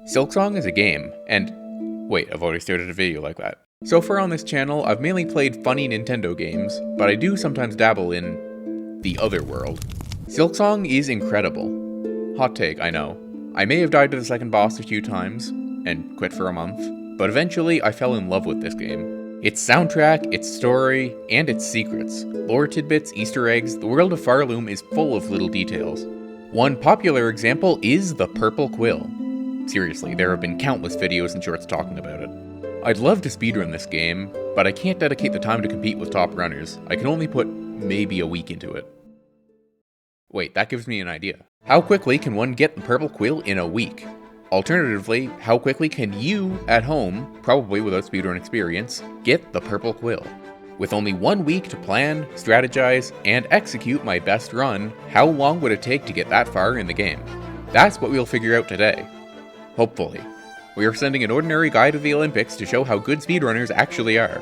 Silksong is a game, and wait, I've already started a video like that. So far on this channel, I've mainly played funny Nintendo games, but I do sometimes dabble in the other world. Silksong is incredible. Hot take, I know. I may have died to the second boss a few times, and quit for a month, but eventually I fell in love with this game. Its soundtrack, its story, and its secrets. Lore tidbits, Easter eggs, the world of Farloom is full of little details. One popular example is the Purple Quill. Seriously, there have been countless videos and shorts talking about it. I'd love to speedrun this game, but I can't dedicate the time to compete with top runners. I can only put maybe a week into it. Wait, that gives me an idea. How quickly can one get the Purple Quill in a week? Alternatively, how quickly can you, at home, probably without speedrun experience, get the Purple Quill? With only 1 week to plan, strategize, and execute my best run, how long would it take to get that far in the game? That's what we'll figure out today. Hopefully. We are sending an ordinary guy to the Olympics to show how good speedrunners actually are.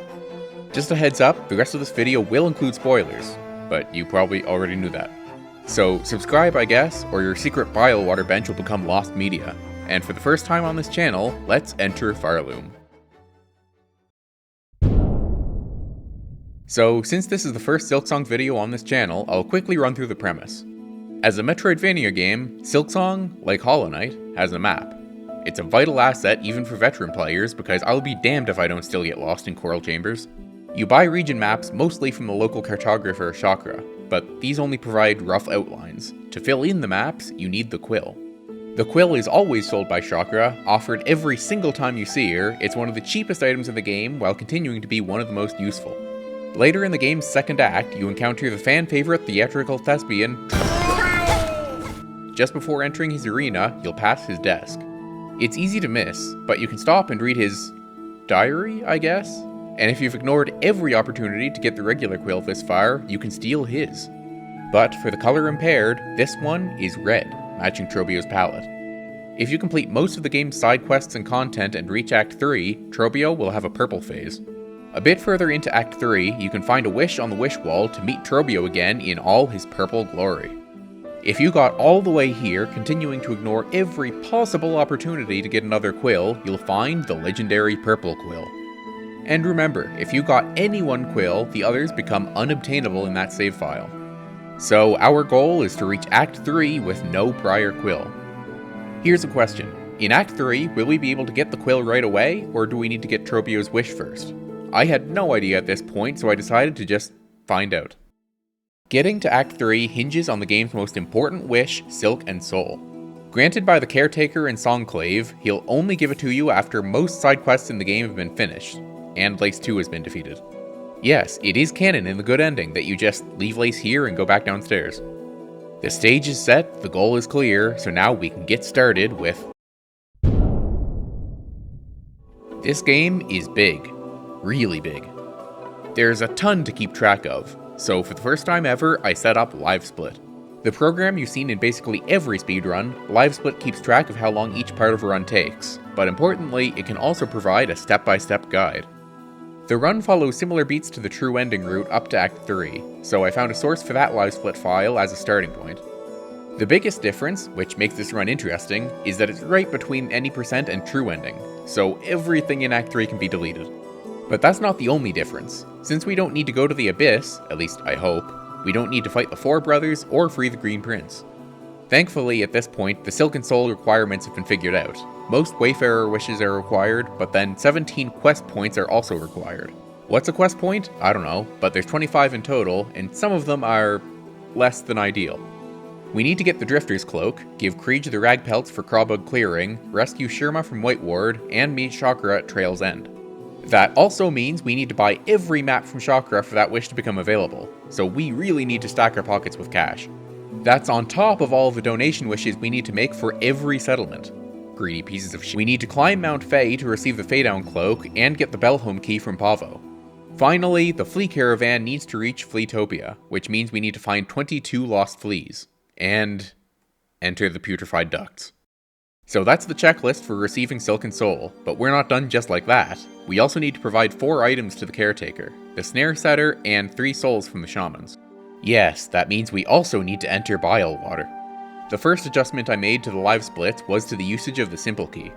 Just a heads up, the rest of this video will include spoilers, but you probably already knew that. So subscribe, I guess, or your secret bile water bench will become lost media. And for the first time on this channel, let's enter Farloom. So, since this is the first Silksong video on this channel, I'll quickly run through the premise. As a Metroidvania game, Silksong, like Hollow Knight, has a map. It's a vital asset even for veteran players because I'll be damned if I don't still get lost in coral chambers. You buy region maps mostly from the local cartographer Chakra, but these only provide rough outlines. To fill in the maps, you need the Quill. The Quill is always sold by Chakra, offered every single time you see her. It's one of the cheapest items in the game while continuing to be one of the most useful. Later in the game's second act, you encounter the fan-favorite theatrical thespian. Just before entering his arena, you'll pass his desk. It's easy to miss, but you can stop and read his diary, I guess? And if you've ignored every opportunity to get the regular Quill this far, you can steal his. But for the color impaired, this one is red, matching Trobbio's palette. If you complete most of the game's side quests and content and reach Act 3, Trobbio will have a purple phase. A bit further into Act 3, you can find a wish on the wish wall to meet Trobbio again in all his purple glory. If you got all the way here, continuing to ignore every possible opportunity to get another Quill, you'll find the legendary Purple Quill. And remember, if you got any one Quill, the others become unobtainable in that save file. So our goal is to reach Act 3 with no prior Quill. Here's a question. In Act 3, will we be able to get the Quill right away, or do we need to get Trobbio's wish first? I had no idea at this point, so I decided to just find out. Getting to Act 3 hinges on the game's most important wish, Silk and Soul. Granted by the Caretaker and Songclave, he'll only give it to you after most side quests in the game have been finished, and Lace 2 has been defeated. Yes, it is canon in the good ending that you just leave Lace here and go back downstairs. The stage is set, the goal is clear, so now we can get started with... This game is big. Really big. There's a ton to keep track of. So for the first time ever, I set up LiveSplit. The program you've seen in basically every speedrun, LiveSplit keeps track of how long each part of a run takes, but importantly, it can also provide a step-by-step guide. The run follows similar beats to the true ending route up to Act 3, so I found a source for that LiveSplit file as a starting point. The biggest difference, which makes this run interesting, is that it's right between any percent and true ending, so everything in Act 3 can be deleted. But that's not the only difference. Since we don't need to go to the Abyss, at least I hope, we don't need to fight the Four Brothers or free the Green Prince. Thankfully, at this point, the Silk and Soul requirements have been figured out. Most Wayfarer wishes are required, but then 17 quest points are also required. What's a quest point? I don't know, but there's 25 in total, and some of them are less than ideal. We need to get the Drifter's Cloak, give Krieg the Rag Pelts for Crawbug clearing, rescue Shirma from White Ward, and meet Chakra at Trail's End. That also means we need to buy every map from Chakra for that wish to become available, so we really need to stack our pockets with cash. That's on top of all of the donation wishes we need to make for every settlement. Greedy pieces of shit. We need to climb Mount Fae to receive the Faydown Cloak and get the Bellhome Key from Pavo. Finally, the Flea Caravan needs to reach Fleetopia, which means we need to find 22 lost fleas. And enter the Putrefied Ducts. So that's the checklist for receiving Silk and Soul, but we're not done just like that. We also need to provide 4 items to the Caretaker, the Snare Setter, and 3 souls from the Shamans. Yes, that means we also need to enter Bile Water. The first adjustment I made to the live splits was to the usage of the simple key.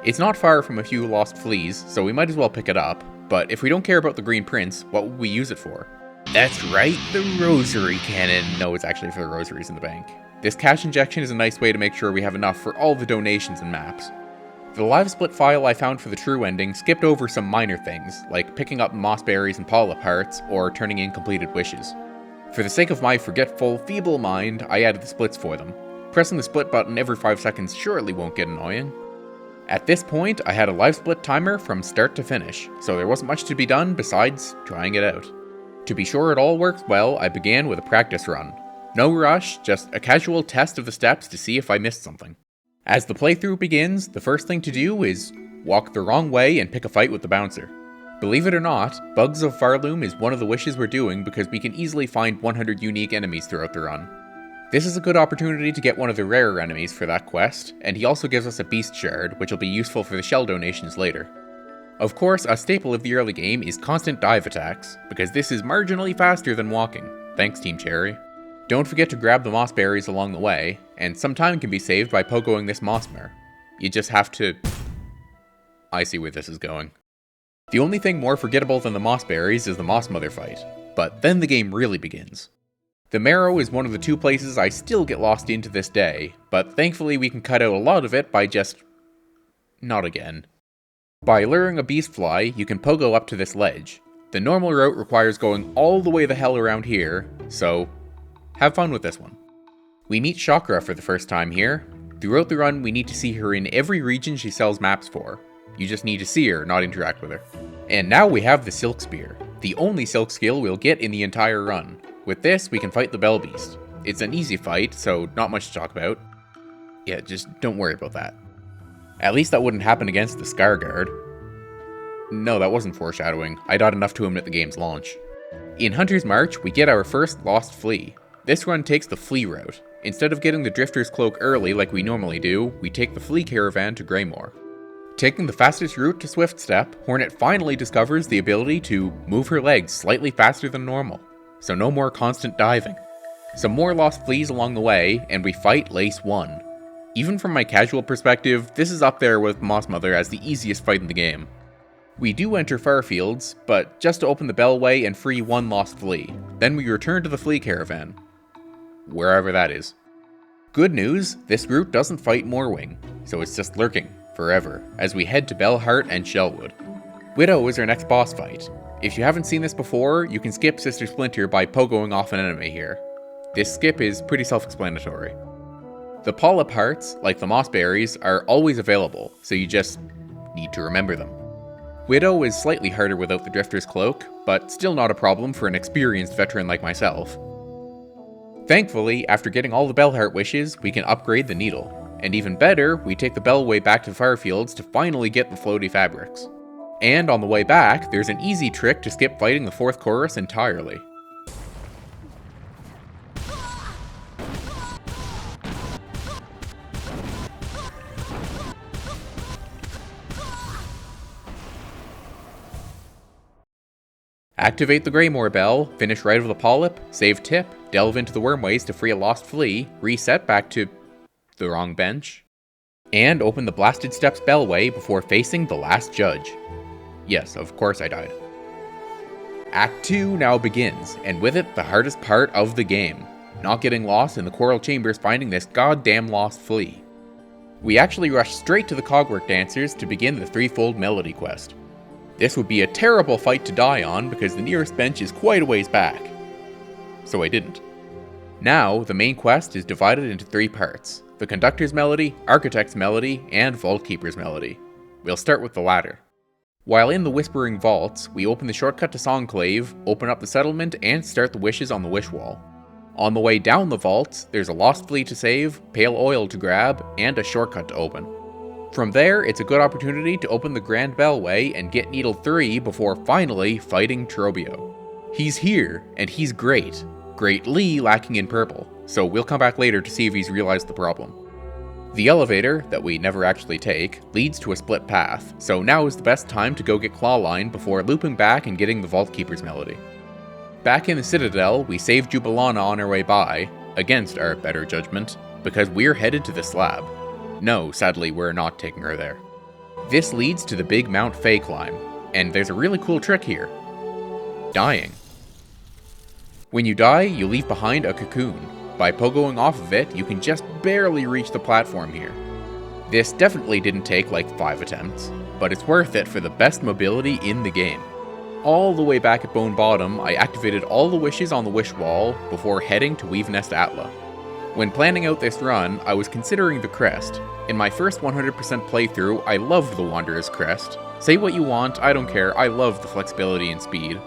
It's not far from a few lost fleas, so we might as well pick it up, but if we don't care about the green prince, what would we use it for? That's right, the rosary cannon. No, it's actually for the rosaries in the bank. This cash injection is a nice way to make sure we have enough for all the donations and maps. The live split file I found for the true ending skipped over some minor things, like picking up moss berries and polyp hearts, or turning in completed wishes. For the sake of my forgetful, feeble mind, I added the splits for them. Pressing the split button every 5 seconds surely won't get annoying. At this point, I had a live split timer from start to finish, so there wasn't much to be done besides trying it out. To be sure it all worked well, I began with a practice run. No rush, just a casual test of the steps to see if I missed something. As the playthrough begins, the first thing to do is walk the wrong way and pick a fight with the bouncer. Believe it or not, Bugs of Farloom is one of the wishes we're doing because we can easily find 100 unique enemies throughout the run. This is a good opportunity to get one of the rarer enemies for that quest, and he also gives us a beast shard, which will be useful for the shell donations later. Of course, a staple of the early game is constant dive attacks, because this is marginally faster than walking. Thanks, Team Cherry. Don't forget to grab the moss berries along the way, and some time can be saved by pogoing this mossmare. You just have to... I see where this is going. The only thing more forgettable than the moss berries is the moss mother fight, but then the game really begins. The marrow is one of the 2 places I still get lost in to this day, but thankfully we can cut out a lot of it by just... not again. By luring a beast fly, you can pogo up to this ledge. The normal route requires going all the way the hell around here, so have fun with this one. We meet Chakra for the first time here. Throughout the run, we need to see her in every region she sells maps for. You just need to see her, not interact with her. And now we have the Silk Spear, the only silk skill we'll get in the entire run. With this, we can fight the Bell Beast. It's an easy fight, so not much to talk about. Yeah, just don't worry about that. At least that wouldn't happen against the Scar Guard. No, that wasn't foreshadowing. I died enough to him at the game's launch. In Hunter's March, we get our first lost flea. This run takes the flea route. Instead of getting the Drifter's Cloak early like we normally do, we take the flea caravan to Greymore. Taking the fastest route to Swift Step, Hornet finally discovers the ability to move her legs slightly faster than normal, so no more constant diving. Some more lost fleas along the way, and we fight Lace 1. Even from my casual perspective, this is up there with Moss Mother as the easiest fight in the game. We do enter Farfields, but just to open the Bellway and free 1 lost flea. Then we return to the flea caravan. Wherever that is. Good news, this route doesn't fight Moorwing, so it's just lurking, forever, as we head to Bellheart and Shellwood. Widow is our next boss fight. If you haven't seen this before, you can skip Sister Splinter by pogoing off an enemy here. This skip is pretty self-explanatory. The polyp hearts, like the moss berries, are always available, so you just need to remember them. Widow is slightly harder without the Drifter's Cloak, but still not a problem for an experienced veteran like myself. Thankfully, after getting all the Bellheart wishes, we can upgrade the needle. And even better, we take the Bellway back to Firefields to finally get the floaty fabrics. And on the way back, there's an easy trick to skip fighting the 4th chorus entirely. Activate the Greymore Bell, finish right of the Polyp, save Tip, delve into the Wormways to free a lost flea, reset back to the wrong bench, and open the Blasted Steps Bellway before facing the last judge. Yes, of course I died. Act 2 now begins, and with it the hardest part of the game, not getting lost in the Coral Chambers finding this goddamn lost flea. We actually rush straight to the Cogwork Dancers to begin the threefold melody quest. This would be a terrible fight to die on because the nearest bench is quite a ways back. So I didn't. Now, the main quest is divided into 3 parts: the Conductor's Melody, Architect's Melody, and Vault Keeper's Melody. We'll start with the latter. While in the Whispering Vaults, we open the shortcut to Songclave, open up the settlement, and start the wishes on the wish wall. On the way down the vaults, there's a lost flea to save, pale oil to grab, and a shortcut to open. From there, it's a good opportunity to open the Grand Bellway and get Needle 3 before finally fighting Trobbio. He's here, and he's great. Greatly lacking in purple, so we'll come back later to see if he's realized the problem. The elevator, that we never actually take, leads to a split path, so now is the best time to go get Clawline before looping back and getting the Vault Keeper's Melody. Back in the Citadel, we save Jubilana on our way by, against our better judgment, because we're headed to the slab. No, sadly, we're not taking her there. This leads to the big Mount Fey climb, and there's a really cool trick here. Dying. When you die, you leave behind a cocoon. By pogoing off of it, you can just barely reach the platform here. This definitely didn't take like 5 attempts, but it's worth it for the best mobility in the game. All the way back at Bone Bottom, I activated all the wishes on the wish wall before heading to Weave Nest Atla. When planning out this run, I was considering the crest. In my first 100% playthrough, I loved the Wanderer's crest. Say what you want, I don't care, I love the flexibility and speed.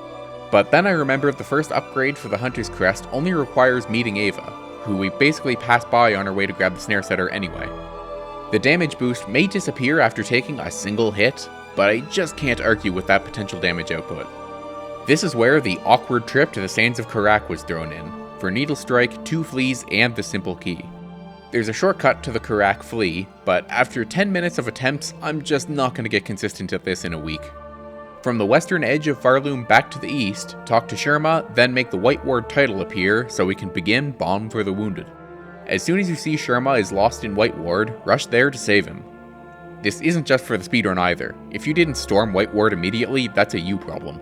But then I remembered the first upgrade for the Hunter's crest only requires meeting Ava, who we basically passed by on our way to grab the snare setter anyway. The damage boost may disappear after taking a single hit, but I just can't argue with that potential damage output. This is where the awkward trip to the Sands of Karak was thrown in, for Needle Strike, 2 fleas, and the simple key. There's a shortcut to the Karak flea, but after 10 minutes of attempts, I'm just not going to get consistent at this in a week. From the western edge of Farloom back to the east, talk to Sherma, then make the White Ward title appear so we can begin Balm for the Wounded. As soon as you see Sherma is lost in White Ward, rush there to save him. This isn't just for the speedrun either. If you didn't storm White Ward immediately, that's a you problem.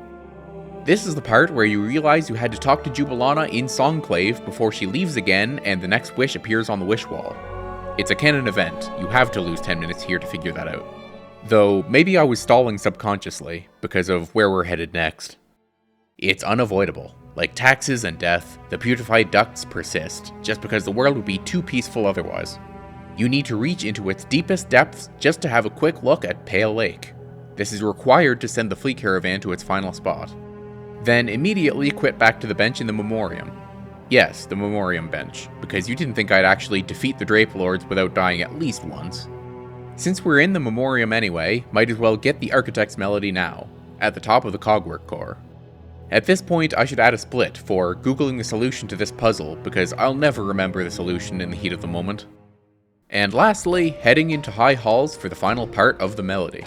This is the part where you realize you had to talk to Jubilana in Songclave before she leaves again and the next wish appears on the wish wall. It's a canon event, you have to lose 10 minutes here to figure that out. Though, maybe I was stalling subconsciously, because of where we're headed next. It's unavoidable. Like taxes and death, the putrefied ducts persist, just because the world would be too peaceful otherwise. You need to reach into its deepest depths just to have a quick look at Pale Lake. This is required to send the fleet caravan to its final spot. Then immediately quit back to the bench in the Memoriam. Yes, the Memoriam bench, because you didn't think I'd actually defeat the Drape Lords without dying at least once. Since we're in the Memoriam anyway, might as well get the Architect's Melody now, at the top of the Cogwork core. At this point, I should add a split for Googling the solution to this puzzle, because I'll never remember the solution in the heat of the moment. And lastly, heading into High Halls for the final part of the melody.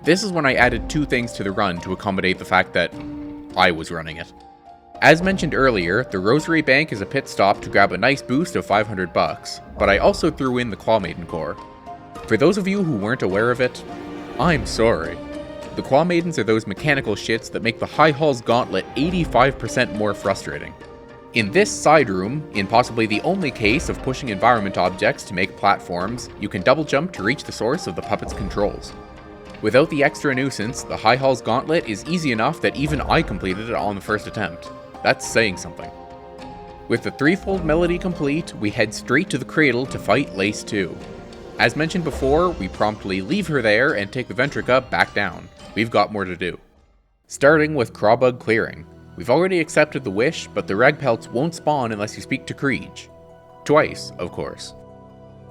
This is when I added 2 things to the run to accommodate the fact that I was running it. As mentioned earlier, the Rosary Bank is a pit stop to grab a nice boost of $500, but I also threw in the Claw Maiden core. For those of you who weren't aware of it, I'm sorry. The Claw Maidens are those mechanical shits that make the High Halls Gauntlet 85% more frustrating. In this side room, in possibly the only case of pushing environment objects to make platforms, you can double jump to reach the source of the puppet's controls. Without the extra nuisance, the High Halls Gauntlet is easy enough that even I completed it on the first attempt. That's saying something. With the threefold melody complete, we head straight to the cradle to fight Lace 2. As mentioned before, we promptly leave her there and take the Ventrica back down. We've got more to do. Starting with Crawbug clearing. We've already accepted the wish, but the Ragpelts won't spawn unless you speak to Kriege. Twice, of course.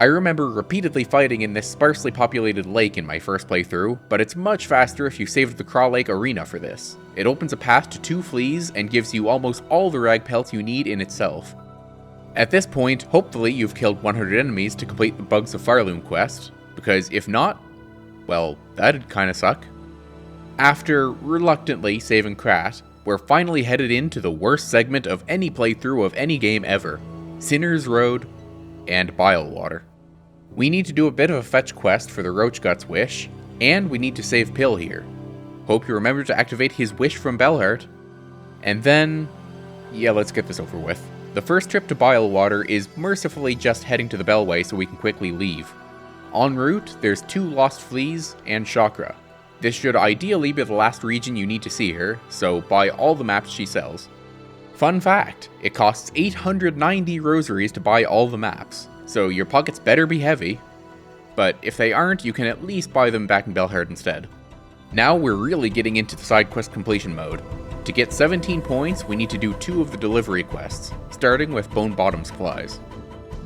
I remember repeatedly fighting in this sparsely populated lake in my first playthrough, but it's much faster if you saved the Craw Lake Arena for this. It opens a path to 2 fleas and gives you almost all the Ragpelts you need in itself. At this point, hopefully you've killed 100 enemies to complete the Bugs of Farloom quest, because if not, well, that'd kinda suck. After reluctantly saving Krat, we're finally headed into the worst segment of any playthrough of any game ever, Sinner's Road and Bilewater. We need to do a bit of a fetch quest for the Roach Guts wish, and we need to save Pill here. Hope you remember to activate his wish from Bellheart. And then, yeah, let's get this over with. The first trip to Bilewater is mercifully just heading to the Bellway so we can quickly leave. En route, there's 2 lost fleas and Chakra. This should ideally be the last region you need to see her, so buy all the maps she sells. Fun fact, it costs 890 rosaries to buy all the maps, so your pockets better be heavy. But if they aren't, you can at least buy them back in Bellheart instead. Now we're really getting into the side quest completion mode. To get 17 points, we need to do 2 of the delivery quests, starting with Bone Bottom supplies.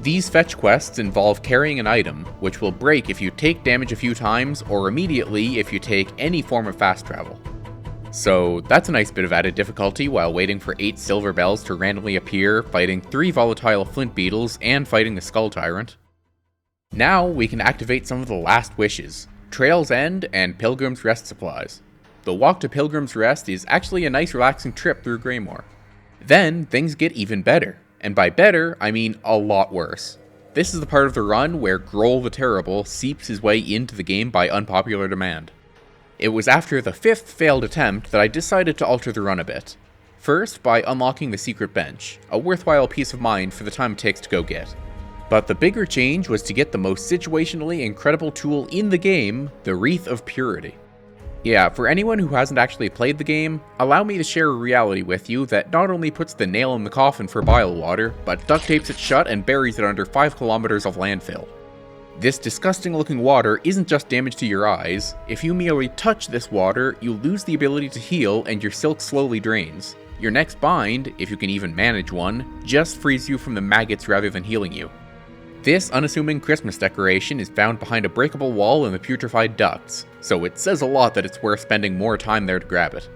These fetch quests involve carrying an item, which will break if you take damage a few times, or immediately if you take any form of fast travel. So that's a nice bit of added difficulty while waiting for 8 silver bells to randomly appear, fighting 3 volatile flint beetles, and fighting the Skull Tyrant. Now we can activate some of the last wishes, Trail's End and Pilgrim's Rest supplies. The walk to Pilgrim's Rest is actually a nice relaxing trip through Greymoor. Then things get even better, and by better I mean a lot worse. This is the part of the run where Groll the Terrible seeps his way into the game by unpopular demand. It was after the 5th failed attempt that I decided to alter the run a bit. First, by unlocking the secret bench, a worthwhile peace of mind for the time it takes to go get. But the bigger change was to get the most situationally incredible tool in the game, the Wreath of Purity. Yeah, for anyone who hasn't actually played the game, allow me to share a reality with you that not only puts the nail in the coffin for bile water, but duct tapes it shut and buries it under 5 kilometers of landfill. This disgusting looking water isn't just damage to your eyes. If you merely touch this water, you lose the ability to heal and your silk slowly drains. Your next bind, if you can even manage one, just frees you from the maggots rather than healing you. This unassuming Christmas decoration is found behind a breakable wall in the putrefied ducts, so it says a lot that it's worth spending more time there to grab it.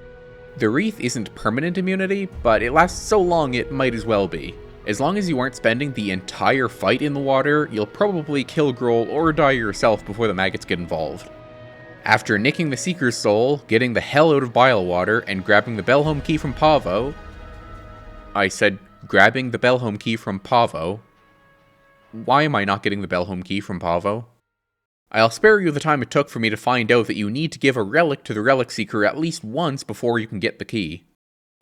The wreath isn't permanent immunity, but it lasts so long it might as well be. As long as you aren't spending the entire fight in the water, you'll probably kill Groll or die yourself before the maggots get involved. After nicking the Seeker's soul, getting the hell out of bile water, and grabbing the Bellhome key from Pavo... I said grabbing the Bellhome key from Pavo. Why am I not getting the Bellhome key from Pavo? I'll spare you the time it took for me to find out that you need to give a relic to the Relic Seeker at least once before you can get the key.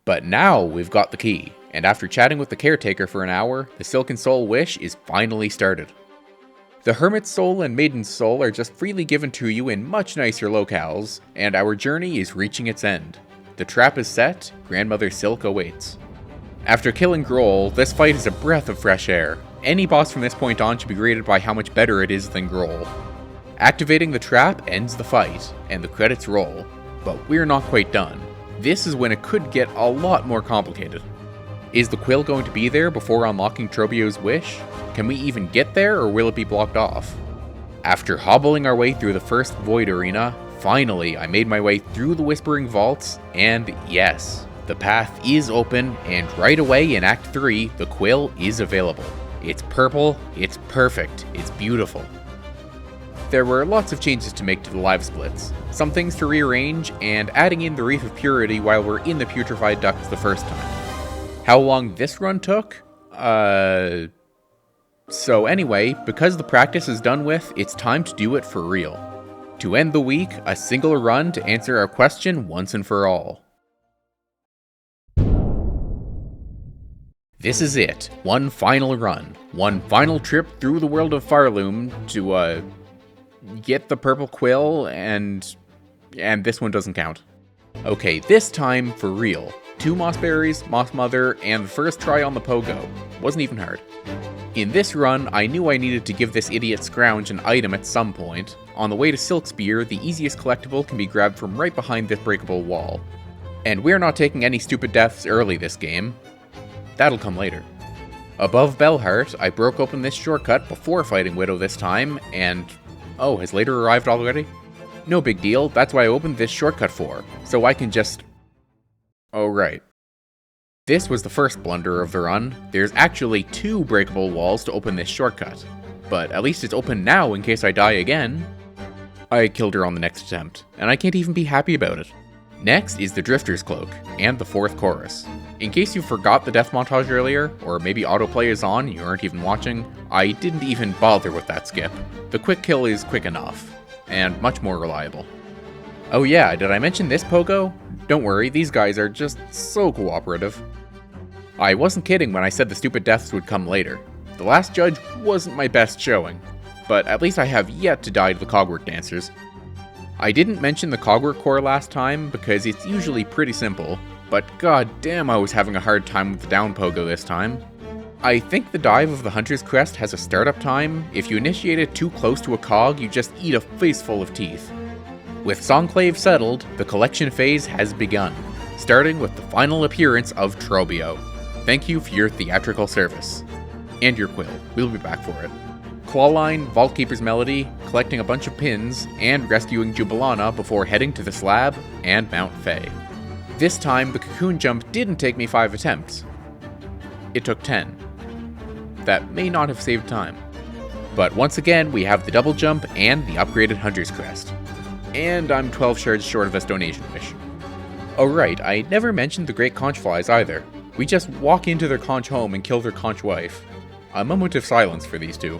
But now we've got the key, and after chatting with the caretaker for an hour, the Silken Soul wish is finally started. The Hermit's Soul and Maiden's Soul are just freely given to you in much nicer locales, and our journey is reaching its end. The trap is set, Grandmother Silk awaits. After killing Groll, this fight is a breath of fresh air. Any boss from this point on should be rated by how much better it is than Groll. Activating the trap ends the fight, and the credits roll, but we're not quite done. This is when it could get a lot more complicated. Is the quill going to be there before unlocking Trobbio's wish? Can we even get there, or will it be blocked off? After hobbling our way through the first Void Arena, finally I made my way through the Whispering Vaults, and yes, the path is open, and right away in Act 3, the quill is available. It's purple, it's perfect, it's beautiful. There were lots of changes to make to the live splits, some things to rearrange, and adding in the Wreath of Purity while we're in the putrefied ducts the first time. How long this run took? So anyway, because the practice is done with, it's time to do it for real. To end the week, a single run to answer our question once and for all. This is it. One final run. One final trip through the world of Farloom to, get the Purple Quill, and this one doesn't count. Okay, this time for real. 2 moss berries, moss mother, and the first try on the pogo. Wasn't even hard. In this run, I knew I needed to give this idiot Scrounge an item at some point. On the way to Silk Spear, the easiest collectible can be grabbed from right behind this breakable wall. And we're not taking any stupid deaths early this game. That'll come later. Above Bellheart, I broke open this shortcut before fighting Widow this time, and... oh, has later arrived already? No big deal, that's why I opened this shortcut for, so I can just... oh right. This was the first blunder of the run. There's actually 2 breakable walls to open this shortcut, but at least it's open now in case I die again. I killed her on the next attempt, and I can't even be happy about it. Next is the Drifter's Cloak, and the 4th chorus. In case you forgot the death montage earlier, or maybe autoplay is on and you aren't even watching, I didn't even bother with that skip. The quick kill is quick enough, and much more reliable. Oh yeah, did I mention this pogo? Don't worry, these guys are just so cooperative. I wasn't kidding when I said the stupid deaths would come later. The last judge wasn't my best showing, but at least I have yet to die to the Cogwork Dancers. I didn't mention the Cogwork Core last time because it's usually pretty simple, but god damn I was having a hard time with the down pogo this time. I think the dive of the Hunter's Crest has a startup time. If you initiate it too close to a cog, you just eat a face full of teeth. With Songclave settled, the collection phase has begun, starting with the final appearance of Trobbio. Thank you for your theatrical service. And your quill, we'll be back for it. Clawline, Vault Keeper's Melody, collecting a bunch of pins, and rescuing Jubilana before heading to the Slab and Mount Fae. This time, the cocoon jump didn't take me 5 attempts. It took 10. That may not have saved time. But once again, we have the double jump and the upgraded Hunter's Crest. And I'm 12 shards short of this donation wish. Oh right, I never mentioned the Great Conch Flies either. We just walk into their conch home and kill their conch wife. A moment of silence for these two.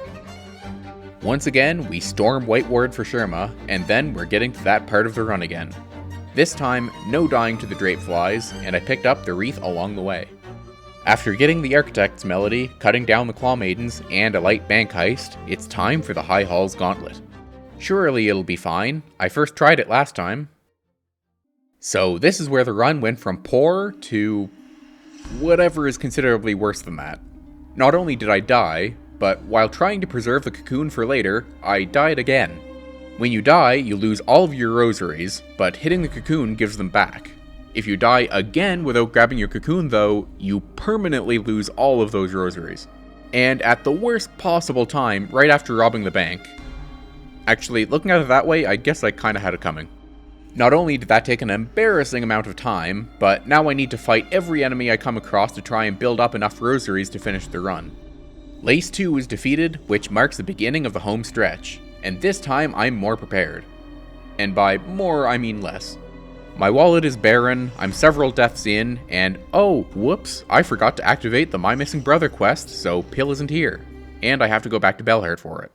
Once again, we storm Whiteward for Sherma, and then we're getting to that part of the run again. This time, no dying to the Drapeflies, and I picked up the wreath along the way. After getting the Architect's Melody, cutting down the Claw Maidens, and a light bank heist, it's time for the High Hall's Gauntlet. Surely it'll be fine, I first tried it last time. So this is where the run went from poor to whatever is considerably worse than that. Not only did I die, but while trying to preserve the cocoon for later, I died again. When you die, you lose all of your rosaries, but hitting the cocoon gives them back. If you die again without grabbing your cocoon though, you permanently lose all of those rosaries. And at the worst possible time, right after robbing the bank. Actually, looking at it that way, I guess I kinda had it coming. Not only did that take an embarrassing amount of time, but now I need to fight every enemy I come across to try and build up enough rosaries to finish the run. Lace 2 is defeated, which marks the beginning of the home stretch, and this time I'm more prepared. And by more, I mean less. My wallet is barren, I'm several deaths in, and oh, whoops, I forgot to activate the My Missing Brother quest, so Pill isn't here. And I have to go back to Belhart for it.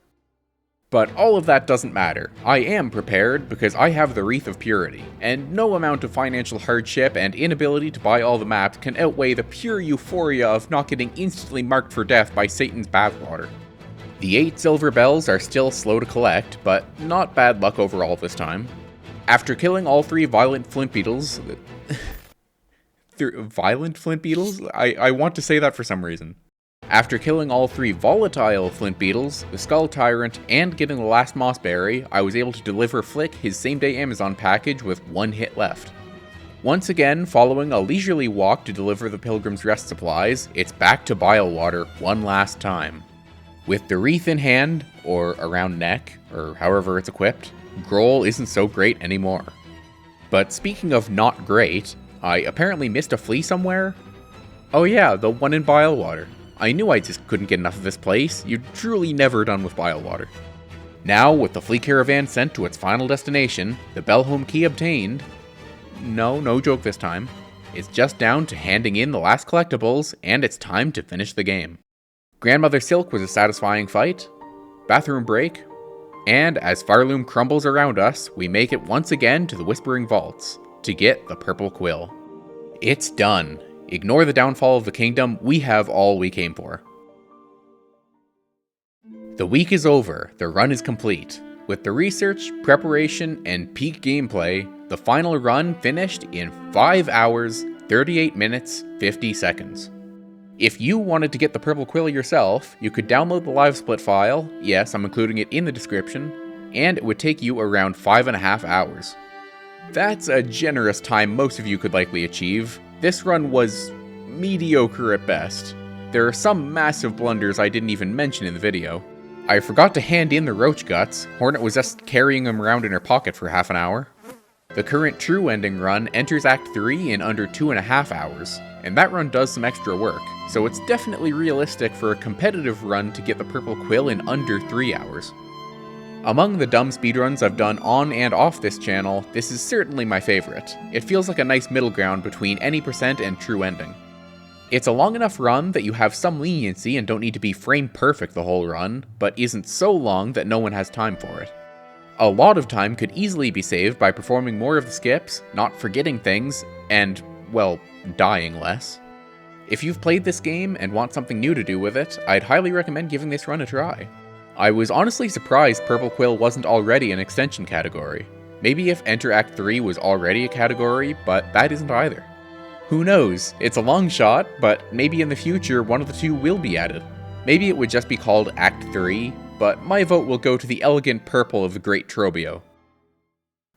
But all of that doesn't matter. I am prepared because I have the Wreath of Purity, and no amount of financial hardship and inability to buy all the maps can outweigh the pure euphoria of not getting instantly marked for death by Satan's bathwater. The 8 silver bells are still slow to collect, but not bad luck overall this time. After killing all 3 violent flint beetles... violent flint beetles? I want to say that for some reason. After killing all 3 volatile flint beetles, the Skull Tyrant, and getting the last Mossberry, I was able to deliver Flick his same-day Amazon package with 1 hit left. Once again, following a leisurely walk to deliver the Pilgrim's Rest supplies, it's back to Bilewater one last time. With the wreath in hand, or around neck, or however it's equipped, Groll isn't so great anymore. But speaking of not great, I apparently missed a flea somewhere? Oh yeah, the one in Bilewater. I knew I just couldn't get enough of this place. You're truly never done with Bilewater. Now, with the flea caravan sent to its final destination, the Bellholm key obtained... No joke this time. It's just down to handing in the last collectibles, and it's time to finish the game. Grandmother Silk was a satisfying fight. Bathroom break. And as Farloom crumbles around us, we make it once again to the Whispering Vaults, to get the Purple Quill. It's done. Ignore the downfall of the kingdom, we have all we came for. The week is over, the run is complete. With the research, preparation, and peak gameplay, the final run finished in 5 hours, 38 minutes, 50 seconds. If you wanted to get the Purple Quill yourself, you could download the live split file, yes, I'm including it in the description, and it would take you around 5.5 hours. That's a generous time most of you could likely achieve. This run was mediocre at best. There are some massive blunders I didn't even mention in the video. I forgot to hand in the roach guts, Hornet was just carrying them around in her pocket for half an hour. The current true ending run enters Act 3 in under 2.5 hours, and that run does some extra work, so it's definitely realistic for a competitive run to get the Purple Quill in under 3 hours. Among the dumb speedruns I've done on and off this channel, this is certainly my favorite. It feels like a nice middle ground between any percent and true ending. It's a long enough run that you have some leniency and don't need to be frame perfect the whole run, but isn't so long that no one has time for it. A lot of time could easily be saved by performing more of the skips, not forgetting things, and, well, dying less. If you've played this game and want something new to do with it, I'd highly recommend giving this run a try. I was honestly surprised Purple Quill wasn't already an extension category. Maybe if Enter Act 3 was already a category, but that isn't either. Who knows, it's a long shot, but maybe in the future one of the two will be added. Maybe it would just be called Act 3, but my vote will go to the elegant purple of the great Trobbio.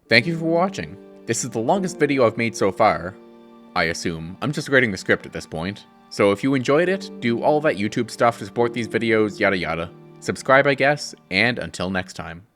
Thank you for watching. This is the longest video I've made so far. I assume. I'm just writing the script at this point. So if you enjoyed it, do all that YouTube stuff to support these videos, yada yada. Subscribe, I guess, and until next time.